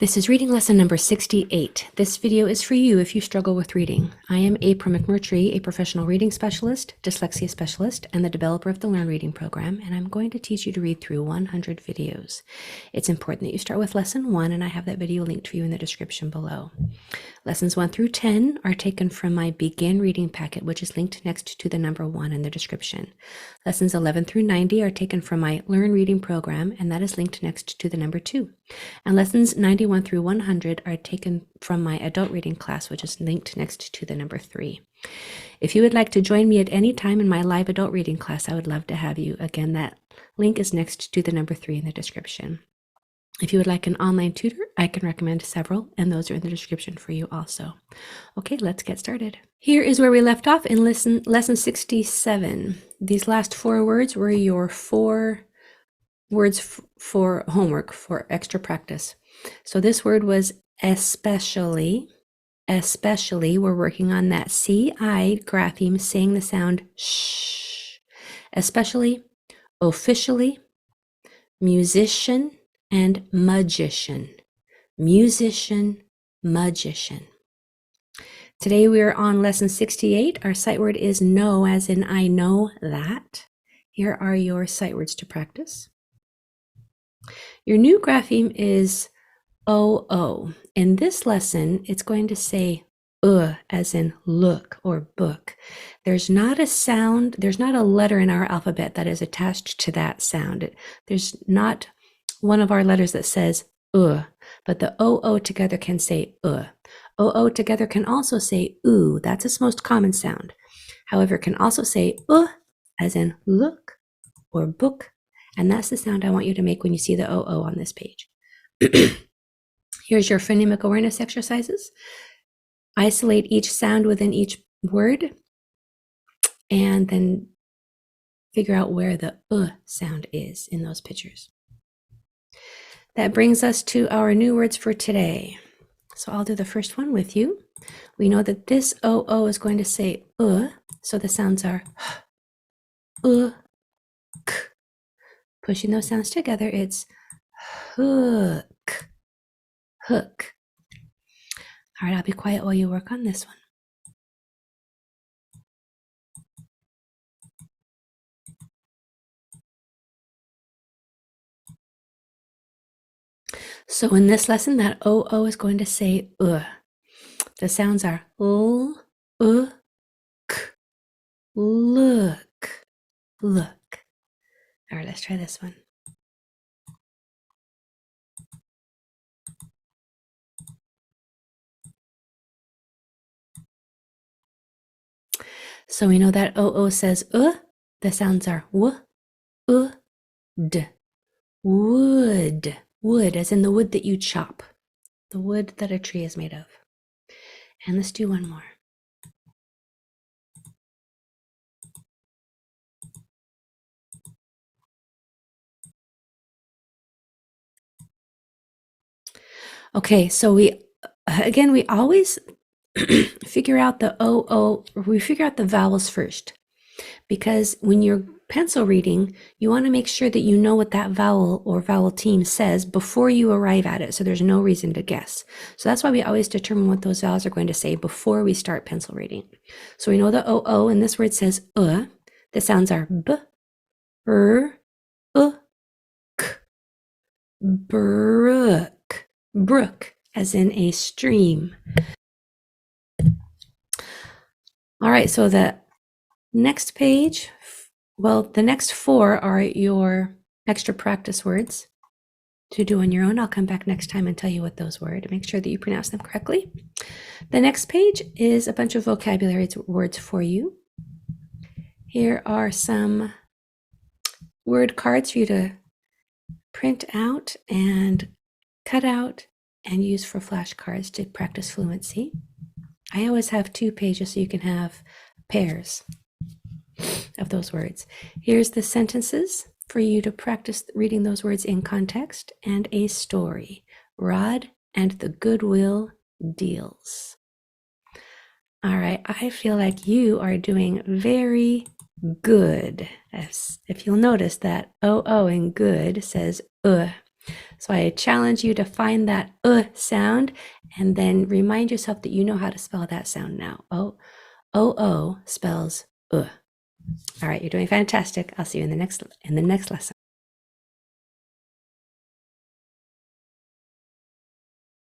This is reading lesson number 68. This video is for you if you struggle with reading. I am April McMurtry, a professional reading specialist, dyslexia specialist, and the developer of the Learn Reading program, and I'm going to teach you to read through 100 videos. It's important that you start with lesson 1, and I have that video linked for you in the description below. Lessons 1 through 10 are taken from my Begin Reading packet, which is linked next to the number 1 in the description. Lessons 11 through 90 are taken from my Learn Reading program, and that is linked next to the number 2. And lessons 91 through 100 are taken from my adult reading class, which is linked next to the number 3. If you would like to join me at any time in my live adult reading class, I would love to have you. Again, that link is next to the number 3 in the description. If you would like an online tutor, I can recommend several, and those are in the description for you also. Okay, let's get started. Here is where we left off in lesson 67. These last 4 words were your 4 words for homework, for extra practice. So this word was especially. Especially, we're working on that CI grapheme, saying the sound shh. Especially, officially, musician, and magician. Musician, magician. Today we are on lesson 68. Our sight word is know, as in I know that. Here are your sight words to practice. Your new grapheme is OO. In this lesson, it's going to say as in look or book. There's not a sound, there's not a letter in our alphabet that is attached to that sound. There's not one of our letters that says but the OO together can say OO together can also say oo. That's its most common sound. However, it can also say as in look or book. And that's the sound I want you to make when you see the OO on this page. Here's your phonemic awareness exercises. Isolate each sound within each word and then figure out where the sound is in those pictures. That brings us to our new words for today. So I'll do the first one with you. We know that this OO is going to say so the sounds are k. Pushing those sounds together, it's hook, hook. All right, I'll be quiet while you work on this one. So in this lesson, that OO is going to say The sounds are k, look, look. All right, let's try this one. So we know that OO says the sounds are d, wood, wood, as in the wood that you chop, the wood that a tree is made of. And let's do one more. Okay, so we always figure out the OO, we figure out the vowels first, because when you're pencil reading, you want to make sure that you know what that vowel or vowel team says before you arrive at it, so there's no reason to guess. So that's why we always determine what those vowels are going to say before we start pencil reading. So we know the OO, and this word says the sounds are b, r, k, brook, brook, as in a stream. All right, so the next page, well, the next 4 are your extra practice words to do on your own. I'll come back next time and tell you what those were to make sure that you pronounce them correctly. The next page is a bunch of vocabulary words for you. Here are some word cards for you to print out and cut out and use for flashcards to practice fluency. I always have 2 pages so you can have pairs of those words. Here's the sentences for you to practice reading those words in context, and a story. Rod and the Goodwill Deals. All right, I feel like you are doing very good. If you'll notice that OO in good says So I challenge you to find that sound and then remind yourself that you know how to spell that sound now. O spells All right, you're doing fantastic. I'll see you in the next lesson.